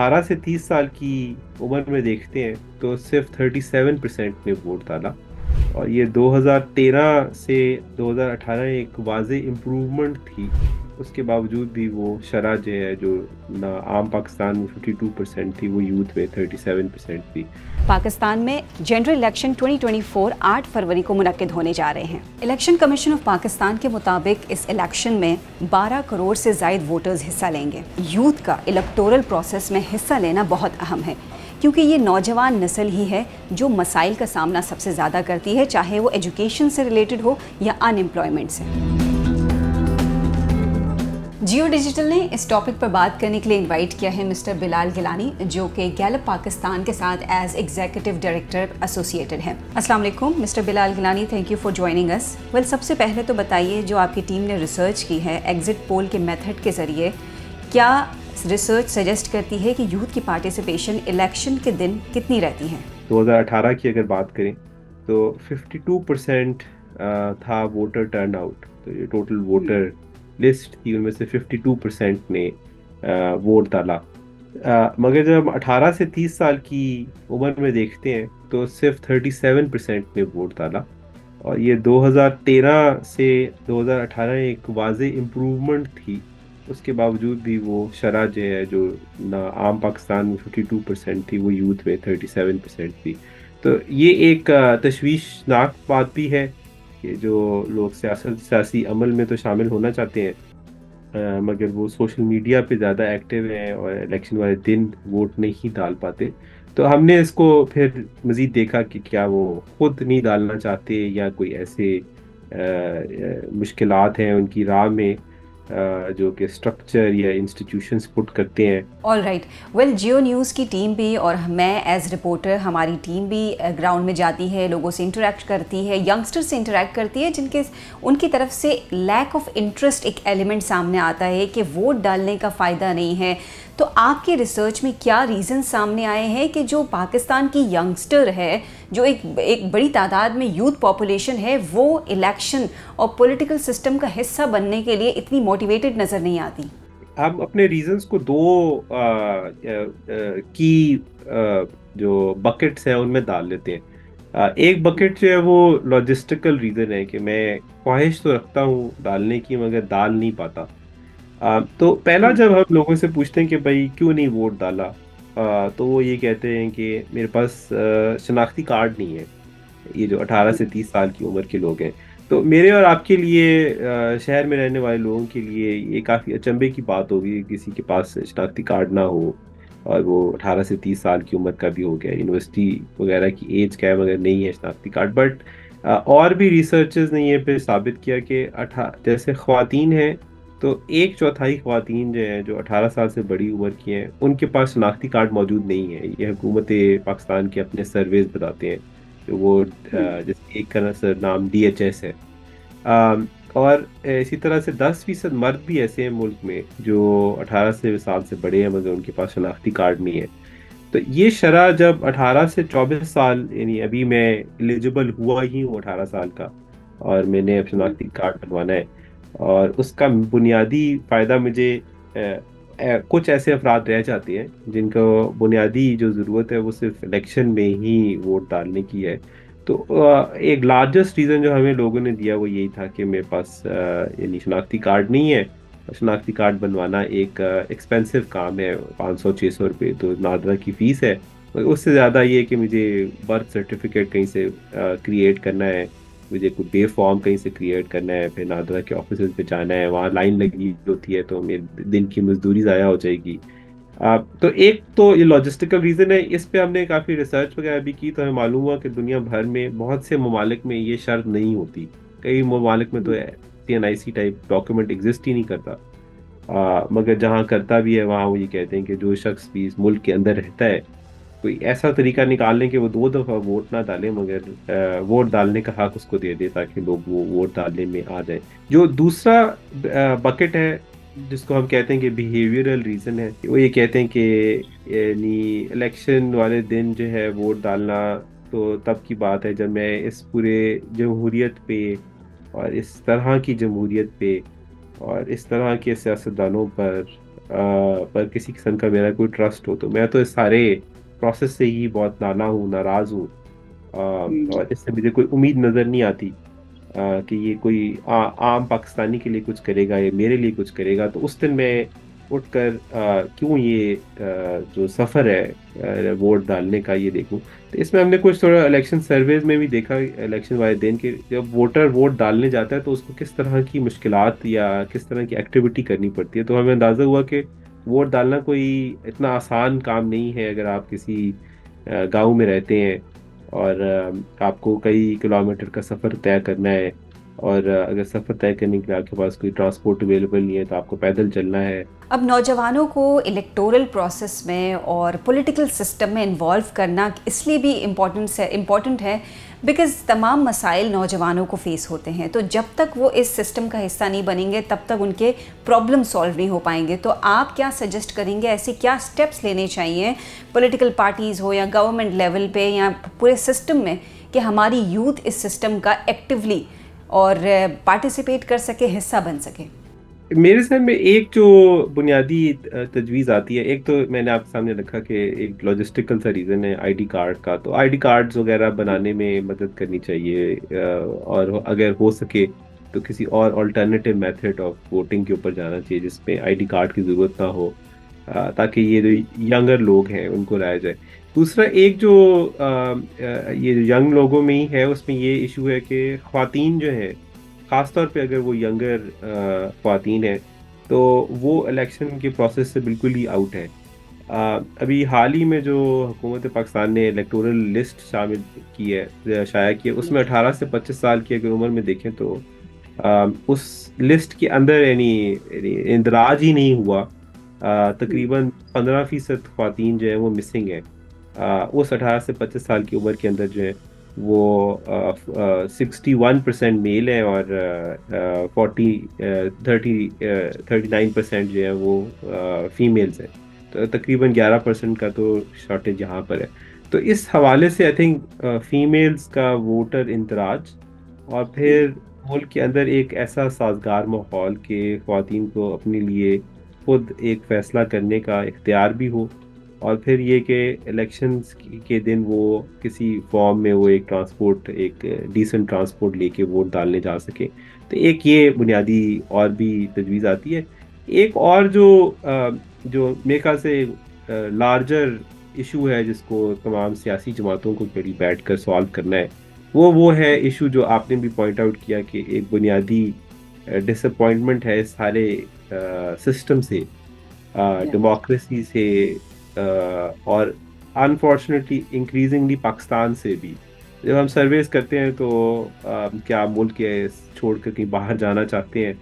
18 से 30 साल की उम्र में देखते हैं तो सिर्फ 37% ने वोट डाला। और ये 2013 से 2018 एक वाज़े इम्प्रूवमेंट थी। उसके बावजूद भी वो शरह जो है, जो ना आम पाकिस्तान में 52% थी, वो यूथ में 37% थी। पाकिस्तान में जनरल इलेक्शन 2024 8 फरवरी को मुनक्किद होने जा रहे हैं। इलेक्शन कमीशन ऑफ पाकिस्तान के मुताबिक इस इलेक्शन में 12 करोड़ से ज़ायद वोटर्स हिस्सा लेंगे। यूथ का इलेक्टोरल प्रोसेस में हिस्सा लेना बहुत अहम है, क्योंकि ये नौजवान नस्ल ही है जो मसाइल का सामना सबसे ज़्यादा करती है, चाहे वो एजुकेशन से रिलेटेड हो या अनएम्प्लॉयमेंट से। जियो डिजिटल ने इस टॉपिक पर बात करने के लिए इनवाइट किया है मिस्टर बिलाल गिलानी, जो कि गैलप पाकिस्तान के साथ एज एग्जीक्यूटिव डायरेक्टर एसोसिएटेड हैं। अस्सलाम वालेकुम mister Bilal Gilani, thank you for joining us. Well, सबसे पहले तो बताइए, जो आपकी टीम ने रिसर्च की है एग्जिट पोल के मेथड के ज़रिए, क्या रिसर्च सजेस्ट करती है कि यूथ की पार्टिसिपेशन इलेक्शन के दिन कितनी रहती है? 2018 की अगर बात करें तो 52% था वोटर टर्नआउट। तो ये टोटल वोटर लिस्ट थी, उनमें से 52% ने वोट डाला। मगर जब हम 18 से 30 साल की उम्र में देखते हैं तो सिर्फ 37% ने वोट डाला। और ये 2013 से 2018 एक वाज़े इम्प्रूवमेंट थी। उसके बावजूद भी वो शरह जो है, जो ना आम पाकिस्तान में 52% थी, वो यूथ में 37% थी। तो ये एक तशवीशनाक बात भी है कि जो लोग सियासी अमल में तो शामिल होना चाहते हैं, मगर वो सोशल मीडिया पे ज़्यादा एक्टिव हैं और इलेक्शन वाले दिन वोट नहीं डाल पाते। तो हमने इसको फिर मज़ीद देखा कि क्या वो खुद नहीं डालना चाहते या कोई ऐसे मुश्किलात हैं उनकी राह में, जो कि स्ट्रक्चर या इंस्टीट्यूशंस पुट करते हैं। All right. वेल, जियो न्यूज़ की टीम भी और मैं एज रिपोर्टर, हमारी टीम भी ग्राउंड में जाती है, लोगों से इंटरेक्ट करती है, यंगस्टर से इंटरेक्ट करती है, जिनके उनकी तरफ से लैक ऑफ इंटरेस्ट एक एलिमेंट सामने आता है कि वोट डालने का फ़ायदा नहीं है। तो आपके रिसर्च में क्या रीज़न सामने आए हैं कि जो पाकिस्तान की यंगस्टर है, जो एक बड़ी तादाद में यूथ पॉपुलेशन है, वो इलेक्शन और पॉलिटिकल सिस्टम का हिस्सा बनने के लिए इतनी मोटिवेटेड नज़र नहीं आती? हम अपने रीजंस को दो की जो बकेट्स हैं उनमें डाल लेते हैं। एक बकेट जो है वो लॉजिस्टिकल रीज़न है कि मैं ख्वाहिश तो रखता हूँ डालने की, मगर डाल नहीं पाता। तो पहला, जब हम लोगों से पूछते हैं कि भाई क्यों नहीं वोट डाला, तो वो ये कहते हैं कि मेरे पास शनाख्ती कार्ड नहीं है। ये जो 18 से 30 साल की उम्र के लोग हैं। तो मेरे और आपके लिए, शहर में रहने वाले लोगों के लिए ये काफ़ी अचंभे की बात होगी, किसी के पास शनाख्ती कार्ड ना हो और वो 18 से 30 साल की उम्र का भी हो गया, यूनिवर्सिटी वगैरह की एज का है मगर नहीं है शनाख्ती कार्ड। बट और भी रिसर्चर्स ने ये पे साबित किया कि जैसे ख्वातीन हैं, तो एक चौथाई ख्वातीन जो हैं, जो 18 साल से बड़ी उम्र की हैं, उनके पास शनाख्ती कार्ड मौजूद नहीं है। ये हुकूमत पाकिस्तान के अपने सर्वेज बताते हैं। तो वो जैसे एक का सर नाम DHS है। और इसी तरह से 10% मर्द भी ऐसे हैं मुल्क में जो 18 से साल से बड़े हैं मगर उनके पास शनाख्ती कार्ड नहीं है। तो ये शरह जब 18 से 24 साल, यानी अभी मैं एलिजिबल हुआ ही हूँ 18 साल का और मैंने अब शनाख्ती कार्ड बनवाना है, और उसका बुनियादी फ़ायदा मुझे कुछ ऐसे अफराद रह जाते हैं जिनको बुनियादी जो ज़रूरत है वो सिर्फ इलेक्शन में ही वोट डालने की है। तो एक लार्जेस्ट रीज़न जो हमें लोगों ने दिया वो यही था कि मेरे पास यानी शनाख्ती कार्ड नहीं है। शनाख्ती कार्ड बनवाना एक एक्सपेंसिव काम है, 500-600 रुपये तो नादरा की फ़ीस है। और उससे ज़्यादा ये है कि मुझे बर्थ सर्टिफिकेट कहीं से क्रिएट करना है, मुझे कोई बे फॉर्म कहीं से क्रिएट करना है, फिर नादरा के ऑफिस पे जाना है, वहाँ लाइन लगी होती है, तो मेरे दिन की मजदूरी ज़ाया हो जाएगी। तो एक तो ये लॉजिस्टिकल रीज़न है। इस पे हमने काफ़ी रिसर्च वगैरह भी की, तो हमें मालूम हुआ कि दुनिया भर में बहुत से ममालिक में ये शर्त नहीं होती। कई ममालिक में तो CNIC टाइप डॉक्यूमेंट एग्जिस्ट ही नहीं करता। मगर जहाँ करता भी है वहाँ वो ये कहते हैं कि जो शख्स भी इस मुल्क के अंदर रहता है, कोई ऐसा तरीका निकाल लें कि वो 2 दफ़ा वोट ना डाले मगर वोट डालने का हक उसको दे दे, ताकि लोग वो वोट डालने में आ जाए। जो दूसरा बकेट है जिसको हम कहते हैं कि बिहेवियरल रीज़न है, वो ये कहते हैं कि यानी इलेक्शन वाले दिन जो है वोट डालना तो तब की बात है जब मैं इस पूरे जमहूरियत पे और इस तरह की जमहूरियत पे और इस तरह के सियासतदानों पर पर किसी किस्म का मेरा कोई ट्रस्ट हो। तो मैं तो इस सारे प्रोसेस से ही बहुत नाराज हूँ। और इससे मुझे कोई उम्मीद नजर नहीं आती कि ये कोई आम पाकिस्तानी के लिए कुछ करेगा, ये मेरे लिए कुछ करेगा। तो उस दिन मैं उठकर क्यों ये जो सफ़र है वोट डालने का ये देखूं। तो इसमें हमने कुछ थोड़ा इलेक्शन सर्वेज में भी देखा, इलेक्शन वाले दिन के जब वोटर वोट डालने जाता है तो उसको किस तरह की मुश्किलात या किस तरह की एक्टिविटी करनी पड़ती है। तो हमें अंदाज़ा हुआ कि वोट डालना कोई इतना आसान काम नहीं है। अगर आप किसी गांव में रहते हैं और आपको कई किलोमीटर का सफ़र तय करना है, और अगर सफ़र तय करने के लिए आपके पास कोई ट्रांसपोर्ट अवेलेबल नहीं है तो आपको पैदल चलना है। अब नौजवानों को इलेक्टोरल प्रोसेस में और पॉलिटिकल सिस्टम में इन्वॉल्व करना इसलिए भी इम्पॉर्टेंट है बिकॉज़ तमाम मसाइल नौजवानों को फेस होते हैं। तो जब तक वो इस सिस्टम का हिस्सा नहीं बनेंगे तब तक उनके प्रॉब्लम सॉल्व नहीं हो पाएंगे। तो आप क्या सजेस्ट करेंगे, ऐसे क्या स्टेप्स लेने चाहिए पॉलिटिकल पार्टीज़ हो या गवर्नमेंट लेवल पे या पूरे सिस्टम में कि हमारी यूथ इस सिस्टम का एक्टिवली और पार्टिसिपेट कर सके, हिस्सा बन सके? मेरे साथ में एक जो बुनियादी तजवीज़ आती है, एक तो मैंने आपके सामने रखा कि एक लॉजिस्टिकल सा रीज़न है आईडी कार्ड का। तो आईडी कार्ड्स वगैरह बनाने में मदद करनी चाहिए, और अगर हो सके तो किसी और अल्टरनेटिव मेथड ऑफ वोटिंग के ऊपर जाना चाहिए जिसमें आईडी कार्ड की ज़रूरत ना हो, ताकि ये जो यंगर लोग हैं उनको लाया जाए। दूसरा एक जो ये जो यंग लोगों में ही है उसमें ये इशू है कि ख्वातीन जो है, खासतौर पे अगर वो यंगर ख्वातीन है तो वो इलेक्शन के प्रोसेस से बिल्कुल ही आउट है। अभी हाल ही में जो हुकूमत पाकिस्तान ने इलेक्टोरल लिस्ट शामिल की है, शाया की है, उसमें 18 से 25 साल की अगर उम्र में देखें तो उस लिस्ट के अंदर यानी इंदराज ही नहीं हुआ। तकरीबन 15% ख्वातीन जो है वो मिसिंग है। उस 18 से 25 साल की उम्र के अंदर जो है वो 61% मेल है और 39% जो है वो फीमेल्स हैं। तो तकरीबन 11% का तो शॉर्टेज यहाँ पर है। तो इस हवाले से आई थिंक फीमेल्स का वोटर इंदराज, और फिर मुल्क के अंदर एक ऐसा साजगार माहौल कि ख्वातीन को अपने लिए खुद एक फैसला करने का इख्तियार भी हो, और फिर ये कि इलेक्शंस के दिन वो किसी फॉर्म में वो एक ट्रांसपोर्ट, एक डिसेंट ट्रांसपोर्ट लेके वोट डालने जा सके। तो एक ये बुनियादी और भी तजवीज़ आती है। एक और जो मेरे ख्याल से लार्जर इशू है जिसको तमाम सियासी जमातों को कड़ी बैठ कर सॉल्व करना है, वो है इशू जो आपने भी पॉइंट आउट किया कि एक बुनियादी डिसअपॉइंटमेंट है इस सारे सिस्टम से, डेमोक्रेसी से, और अनफॉर्चुनेटली इंक्रीजिंगली पाकिस्तान से भी। जब हम सर्वेस करते हैं तो क्या मुल्क के छोड़कर कहीं बाहर जाना चाहते हैं,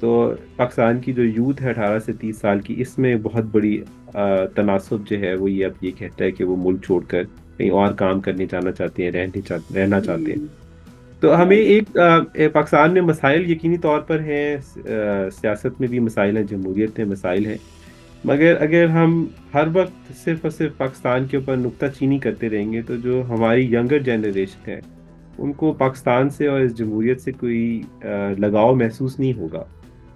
तो पाकिस्तान की जो यूथ है 18 से 30 साल की, इसमें बहुत बड़ी तनासब जो है वो ये अब ये कहता है कि वो मुल्क छोड़कर कहीं और काम करने जाना चाहते हैं, रहना चाहते हैं। तो हमें पाकिस्तान में मसाइल यकीनी तौर पर हैं, सियासत में भी मसाइल हैं, जमहूरियत में मसाइल हैं। मगर अगर हम हर वक्त सिर्फ और सिर्फ पाकिस्तान के ऊपर नुक्ताचीनी करते रहेंगे तो जो हमारी यंगर जनरेशन है उनको पाकिस्तान से और इस जमहूरियत से कोई लगाव महसूस नहीं होगा।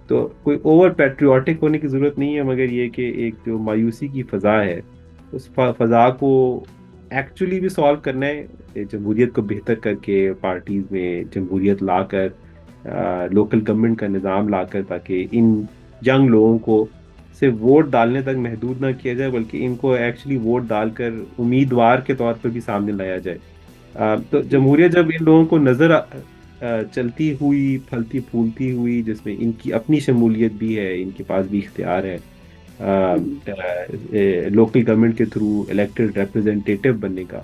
तो कोई ओवर पैट्रियाटिक होने की ज़रूरत नहीं है, मगर ये कि एक जो मायूसी की फ़ज़ा है उस फ़ज़ा को एक्चुअली भी सॉल्व करना है, जमहूरियत को बेहतर करके पार्टीज़ में जमहूरियत लाकर, लोकल गवर्नमेंट का निज़ाम लाकर, ताकि इन यंग लोगों को सिर्फ वोट डालने तक महदूद ना किया जाए बल्कि इनको एक्चुअली वोट डालकर उम्मीदवार के तौर पर भी सामने लाया जाए। तो जमहूरियत जब इन लोगों को नज़र चलती हुई, फलती फूलती हुई, जिसमें इनकी अपनी शमूलियत भी है, इनके पास भी इख्तियार है लोकल गवर्नमेंट के थ्रू इलेक्टेड रिप्रेजेंटेटिव बनने का,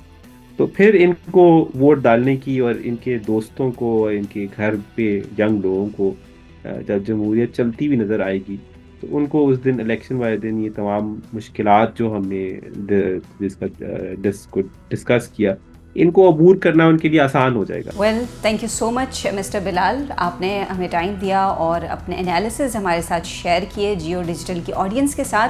तो फिर इनको वोट डालने की और इनके दोस्तों को, इनके घर पे यंग लोगों को जब जमहूरियत चलती हुई नज़र आएगी तो उनको उस दिन, इलेक्शन वाले दिन, ये तमाम मुश्किलात जो हमने डिस्कस किया, इनको अबूर करना उनके लिए आसान हो जाएगा। Well, thank you so much mister Bilal, आपने हमें टाइम दिया और अपने एनालिसिस हमारे साथ शेयर किए जियो डिजिटल की ऑडियंस के साथ।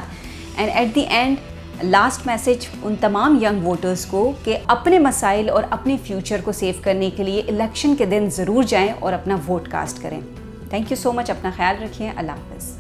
And at the end last message उन तमाम यंग वोटर्स को कि अपने मसाइल और अपने फ्यूचर को सेव करने के लिए इलेक्शन के दिन ज़रूर जाएं और अपना वोट कास्ट करें। थैंक यू सो मच, अपना ख्याल रखिए, अल्लाह हाफ़िज़।